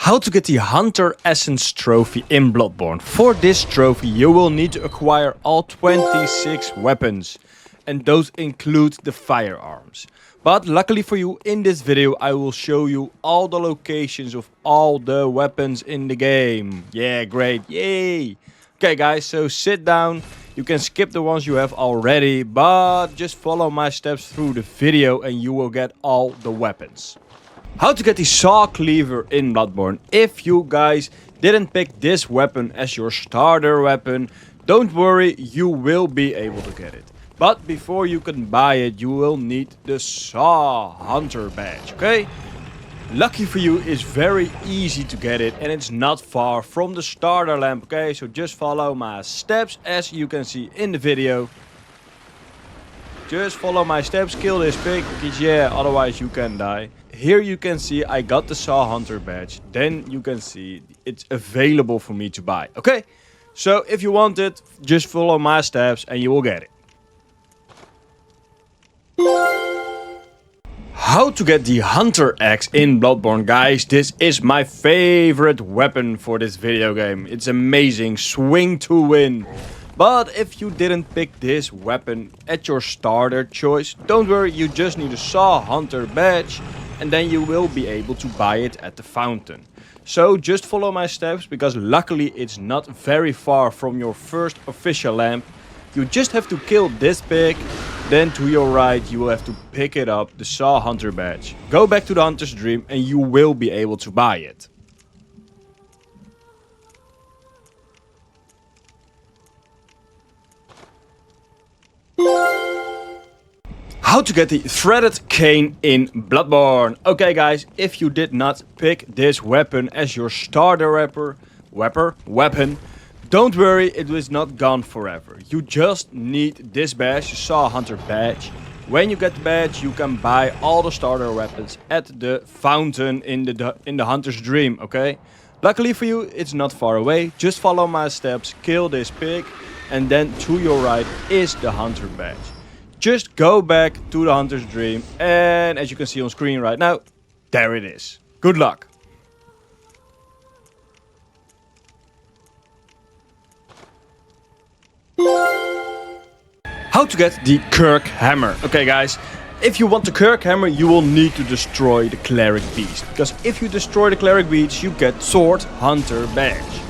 How to get the Hunter Essence trophy in Bloodborne. For this trophy you will need to acquire all 26 weapons, and those include the firearms. But luckily for you, in this video I will show you all the locations of all the weapons in the game. Yeah, great, yay! Okay guys, so sit down. You can skip the ones you have already, but just follow my steps through the video and you will get all the weapons. How to get the saw cleaver in Bloodborne. If you guys didn't pick this weapon as your starter weapon, don't worry, you will be able to get it. But before you can buy it, you will need the saw hunter badge, okay? Lucky for you, it's very easy to get it and it's not far from the starter lamp, okay? So just follow my steps as you can see in the video. Just follow my steps, kill this pig, because yeah, otherwise you can die. Here you can see I got the Saw Hunter badge. Then you can see it's available for me to buy. Okay, so if you want it, just follow my steps and you will get it. How to get the Hunter Axe in Bloodborne, guys. This is my favorite weapon for this video game. It's amazing, swing to win. But if you didn't pick this weapon at your starter choice, don't worry, you just need a Saw Hunter badge and then you will be able to buy it at the fountain. So just follow my steps, because luckily it's not very far from your first official lamp. You just have to kill this pig, then to your right you will have to pick it up, the Saw Hunter badge. Go back to the Hunter's Dream and you will be able to buy it. How to get the threaded cane in Bloodborne. Okay guys, if you did not pick this weapon as your starter weapon, don't worry, it is not gone forever. You just need this badge, the Saw Hunter badge. When you get the badge, you can buy all the starter weapons at the fountain in the Hunter's Dream, okay? Luckily for you, it's not far away. Just follow my steps, kill this pig, and then to your right is the Hunter badge. Just go back to the Hunter's Dream and as you can see on screen right now, there it is. Good luck. How to get the Kirk Hammer. Okay guys, if you want the Kirk Hammer you will need to destroy the Cleric Beast. Because if you destroy the Cleric Beast you get Sword Hunter badge.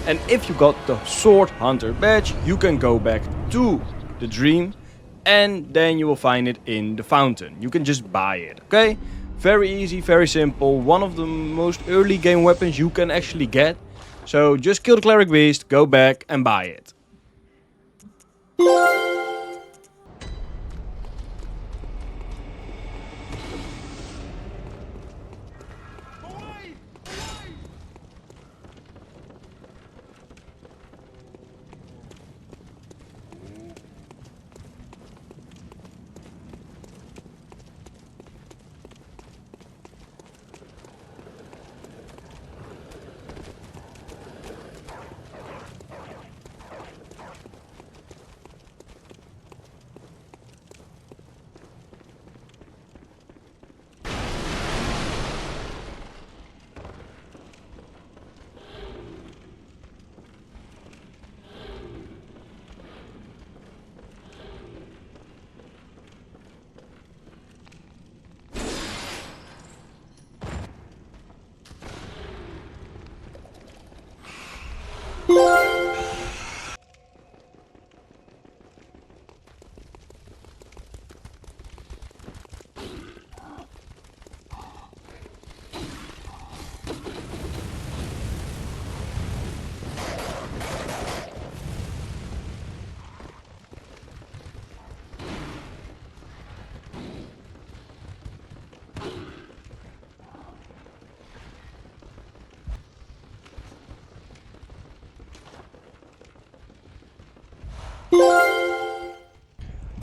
And if you got the Sword Hunter badge you can go back to the Dream. And then you will find it in the fountain. You can just buy it, okay? Very easy, very simple. One of the most early game weapons you can actually get. So just kill the Cleric Beast, go back and buy it.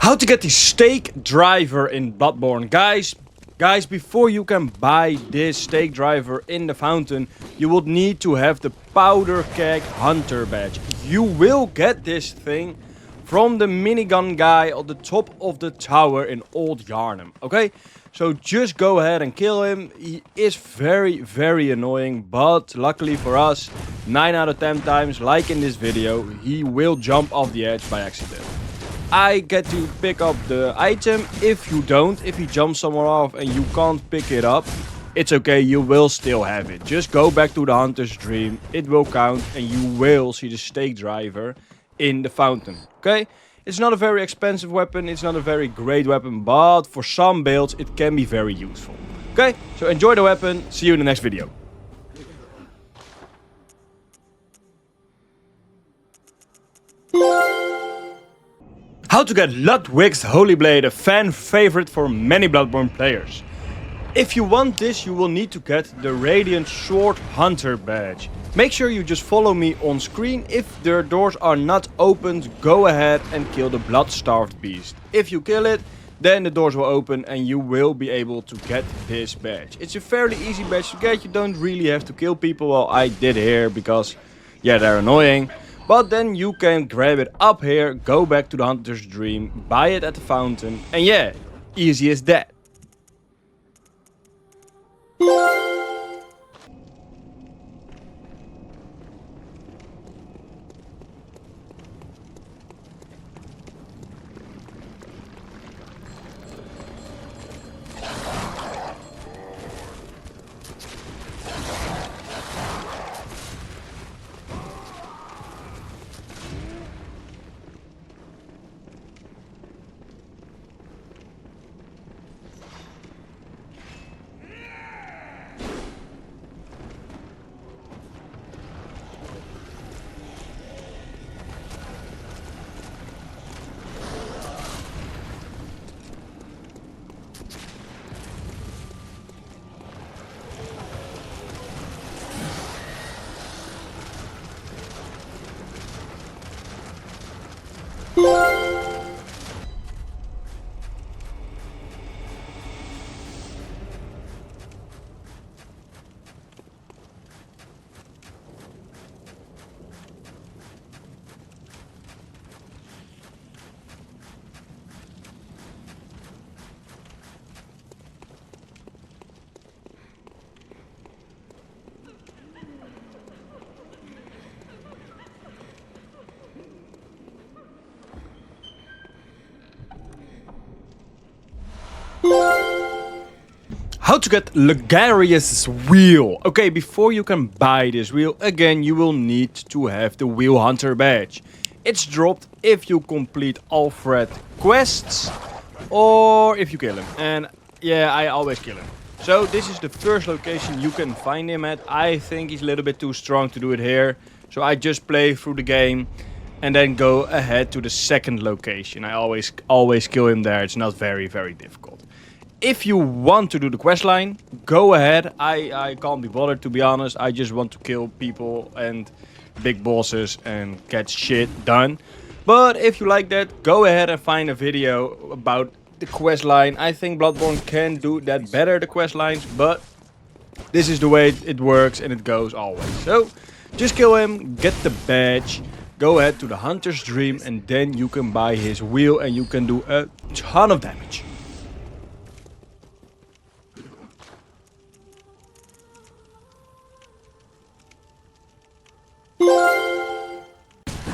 How to get the stake driver in Bloodborne. Guys, before you can buy this stake driver in the fountain, you will need to have the Powder Keg Hunter badge. You will get this thing from the minigun guy on the top of the tower in Old Yarnum. Okay, so just go ahead and kill him. He is very, very annoying, but luckily for us, 9 out of 10 times, like in this video, he will jump off the edge by accident. I get to pick up the item. If you don't, if he jumps somewhere off and you can't pick it up, it's okay, you will still have it. Just go back to the Hunter's Dream, it will count, and you will see the stake driver in the fountain, okay? It's not a very expensive weapon, it's not a very great weapon, but for some builds it can be very useful. Okay, so enjoy the weapon, see you in the next video. How to get Ludwig's Holy Blade, a fan favorite for many Bloodborne players. If you want this, you will need to get the Radiant Sword Hunter badge. Make sure you just follow me on screen. If the doors are not opened, go ahead and kill the blood-starved beast. If you kill it, then the doors will open and you will be able to get this badge. It's a fairly easy badge to get, you don't really have to kill people. Well, I did here because, yeah, they're annoying. But then you can grab it up here, go back to the Hunter's Dream, buy it at the fountain, and yeah, easy as that. How to get Legarius' wheel. Okay, before you can buy this wheel, again, you will need to have the Wheel Hunter badge. It's dropped if you complete Alfred quests or if you kill him. And yeah, I always kill him. So this is the first location you can find him at. I think he's a little bit too strong to do it here. So I just play through the game and then go ahead to the second location. I always kill him there. It's not very, very difficult. If you want to do the questline, go ahead. I can't be bothered, to be honest. I just want to kill people and big bosses and get shit done. But if you like that, go ahead and find a video about the questline. I think Bloodborne can do that better, the questlines, but this is the way it works and it goes always. So just kill him, get the badge, go ahead to the Hunter's Dream, and then you can buy his wheel and you can do a ton of damage.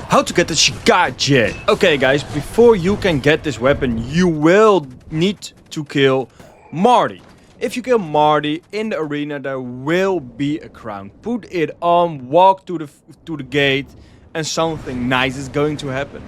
How to get the Gadget. Okay guys, before you can get this weapon, you will need to kill Marty. If you kill Marty in the arena, there will be a crown. Put it on, walk to the gate, and something nice is going to happen.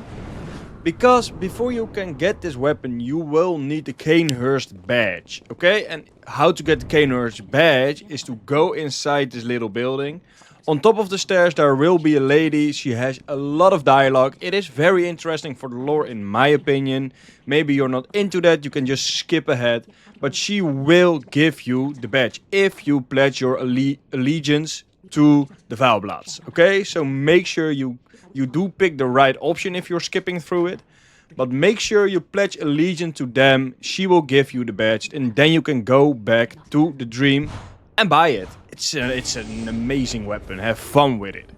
Because before you can get this weapon, you will need the Canehurst badge. Okay, and how to get the Canehurst badge is to go inside this little building. On top of the stairs there will be a lady. She has a lot of dialogue. It is very interesting for the lore in my opinion. Maybe you're not into that, you can just skip ahead. But she will give you the badge if you pledge your allegiance to the Valbloods. Okay, so make sure you do pick the right option if you're skipping through it. But make sure you pledge allegiance to them. She will give you the badge and then you can go back to the dream and buy it. It's an amazing weapon. Have fun with it.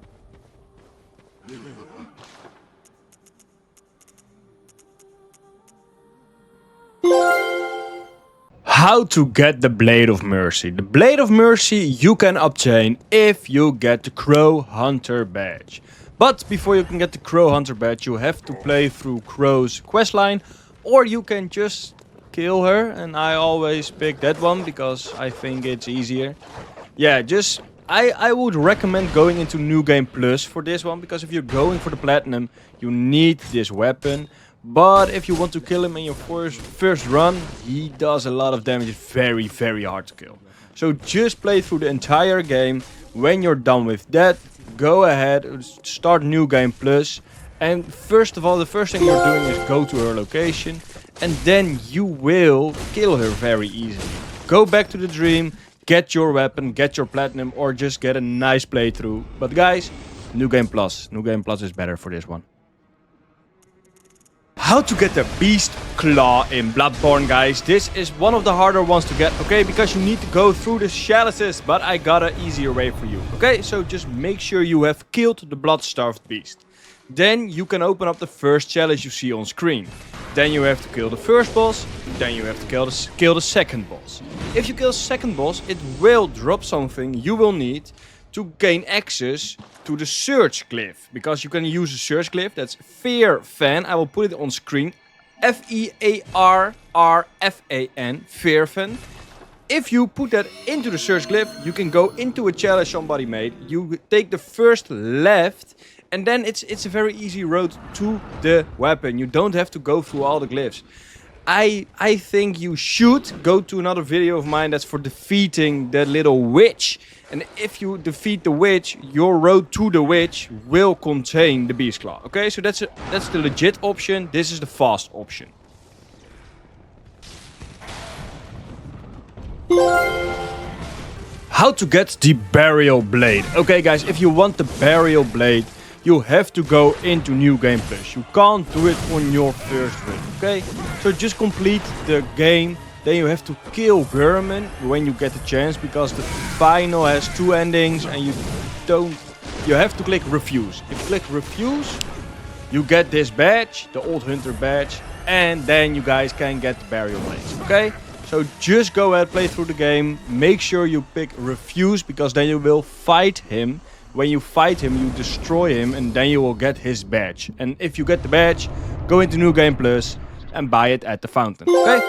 How to get the Blade of Mercy. The Blade of Mercy you can obtain if you get the Crow Hunter badge. But before you can get the Crow Hunter badge, you have to play through Crow's questline, or you can just kill her, and I always pick that one because I think it's easier. Yeah, just I would recommend going into New Game Plus for this one, because if you're going for the Platinum, you need this weapon. But if you want to kill him in your first run, he does a lot of damage. It's very hard to kill. So just play through the entire game. When you're done with that, go ahead, start New Game Plus. And first of all, the first thing you're doing is go to her location. And then you will kill her very easily. Go back to the dream, get your weapon, get your platinum, or just get a nice playthrough. But guys, New Game Plus. New Game Plus is better for this one. How to get the Beast Claw in Bloodborne, guys. This is one of the harder ones to get, okay? Because you need to go through the chalices, but I got an easier way for you, okay? So just make sure you have killed the blood-starved beast. Then you can open up the first challenge you see on screen. Then you have to kill the first boss, then you have to kill the second boss. If you kill the second boss, it will drop something you will need to gain access to the search glyph, because you can use the search glyph. That's Fear Fan. I will put it on screen. Fearrfan, Fear Fan. If you put that into the search glyph, you can go into a challenge somebody made. You take the first left, and then it's a very easy road to the weapon. You don't have to go through all the glyphs. I think you should go to another video of mine that's for defeating that little witch. And if you defeat the witch, your road to the witch will contain the Beast Claw. Okay, so that's the legit option. This is the fast option. How to get the Burial Blade. Okay guys, if you want the Burial Blade, you have to go into New Game Plus. You can't do it on your first run, okay? So just complete the game. Then you have to kill Berman when you get the chance, because the final has 2 endings and you have to click refuse. If you click refuse, you get this badge, the Old Hunter badge, and then you guys can get the Burial Blades, okay? So just go ahead, play through the game. Make sure you pick refuse, because then you will fight him. When you fight him, you destroy him, and then you will get his badge. And if you get the badge, go into New Game Plus and buy it at the fountain, okay?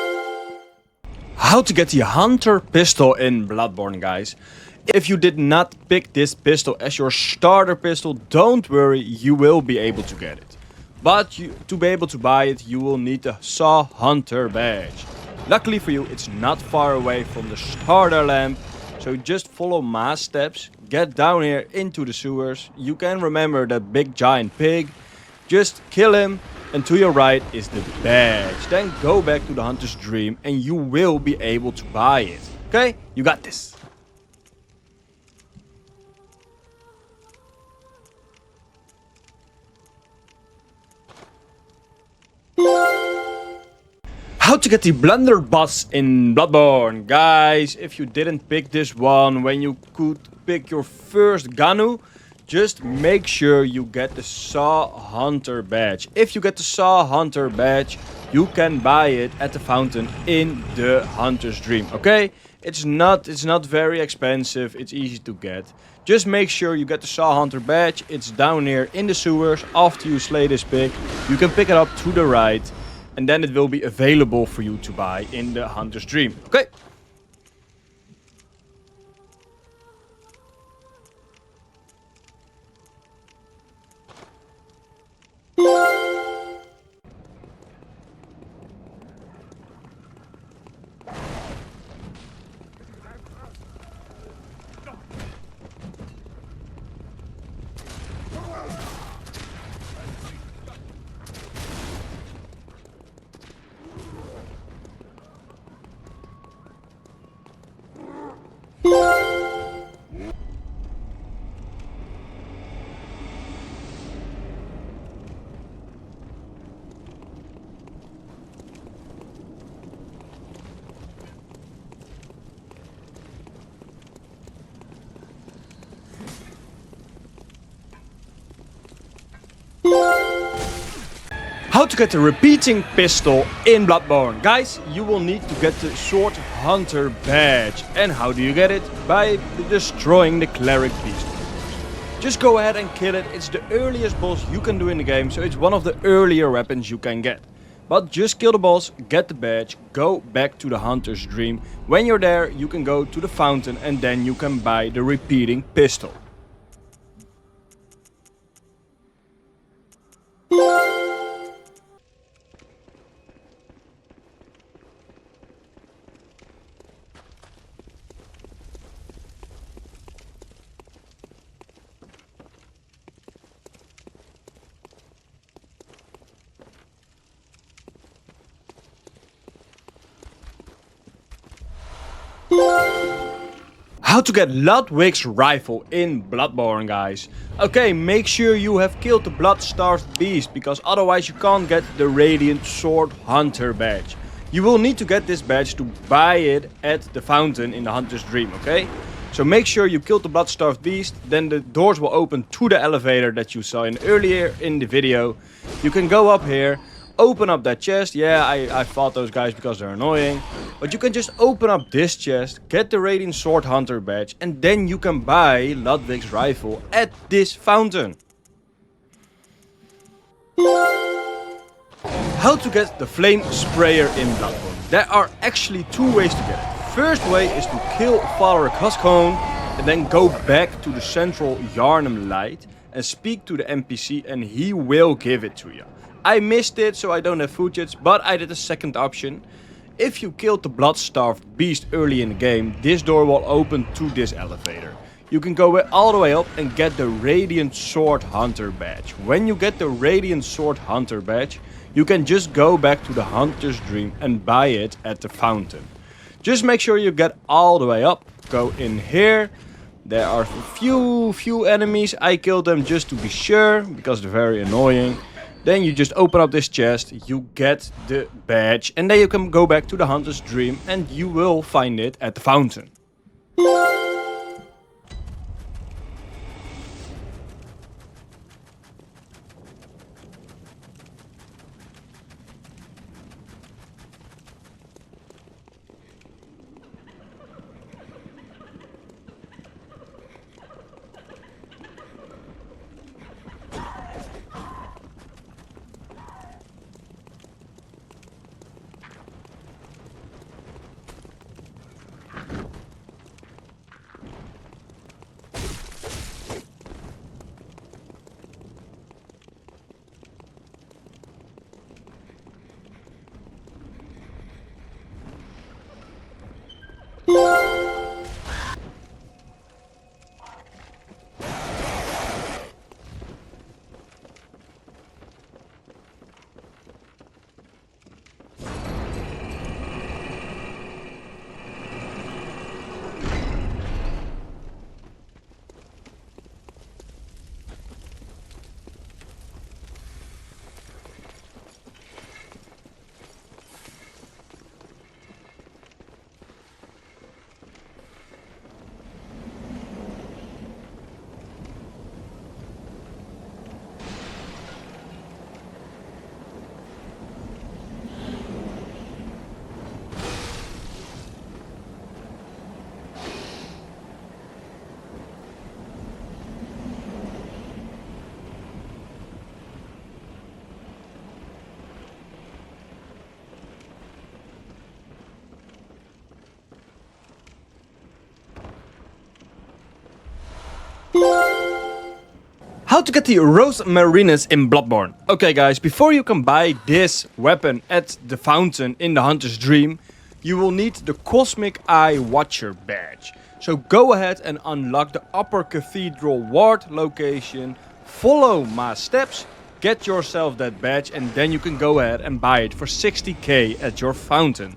How to get the Hunter pistol in Bloodborne, guys. If you did not pick this pistol as your starter pistol, don't worry, you will be able to get it. But to be able to buy it, you will need the Saw Hunter badge. Luckily for you, it's not far away from the starter lamp. So just follow my steps, get down here into the sewers. You can remember that big giant pig. Just kill him, and to your right is the badge. Then go back to the Hunter's Dream and you will be able to buy it. Okay? You got this. How to get the blunderbuss in Bloodborne. Guys, if you didn't pick this one when you could pick your first Ganu, just make sure you get the Saw Hunter badge. If you get the Saw Hunter badge, you can buy it at the fountain in the Hunter's Dream, okay? It's not very expensive, it's easy to get. Just make sure you get the Saw Hunter badge. It's down here in the sewers after you slay this pig. You can pick it up to the right, and then it will be available for you to buy in the Hunter's Dream, okay? How to get the repeating pistol in Bloodborne. Guys, you will need to get the Sword Hunter badge. And how do you get it? By destroying the Cleric Beast. Just go ahead and kill it. It's the earliest boss you can do in the game, so it's one of the earlier weapons you can get. But just kill the boss, get the badge, go back to the Hunter's Dream. When you're there, you can go to the fountain and then you can buy the repeating pistol. How to get Ludwig's rifle in Bloodborne, guys. Okay, make sure you have killed the blood-starved beast, because otherwise you can't get the Radiant Sword Hunter badge. You will need to get this badge to buy it at the fountain in the Hunter's Dream, okay? So make sure you killed the blood-starved beast, then the doors will open to the elevator that you saw earlier in the video. You can go up here, open up that chest. Yeah, I fought those guys because they're annoying. But you can just open up this chest, get the Radiant Sword Hunter badge, and then you can buy Ludwig's rifle at this fountain. How to get the Flame Sprayer in Bloodborne. There are actually two ways to get it. First way is to kill Father Cuskone and then go back to the central Yarnum Light and speak to the NPC and he will give it to you. I missed it, so I don't have footage, but I did a second option. If you killed the blood-starved beast early in the game, this door will open to this elevator. You can go all the way up and get the Radiant Sword Hunter badge. When you get the Radiant Sword Hunter badge, you can just go back to the Hunter's Dream and buy it at the fountain. Just make sure you get all the way up. Go in here. There are a few enemies. I killed them just to be sure, because they're very annoying. Then you just open up this chest, you get the badge, and then you can go back to the Hunter's Dream and you will find it at the fountain. How to get the Rose Marinus in Bloodborne. Okay guys, before you can buy this weapon at the fountain in the Hunter's Dream, you will need the Cosmic Eye Watcher badge. So go ahead and unlock the Upper Cathedral Ward location, follow my steps, get yourself that badge, and then you can go ahead and buy it for 60k at your fountain.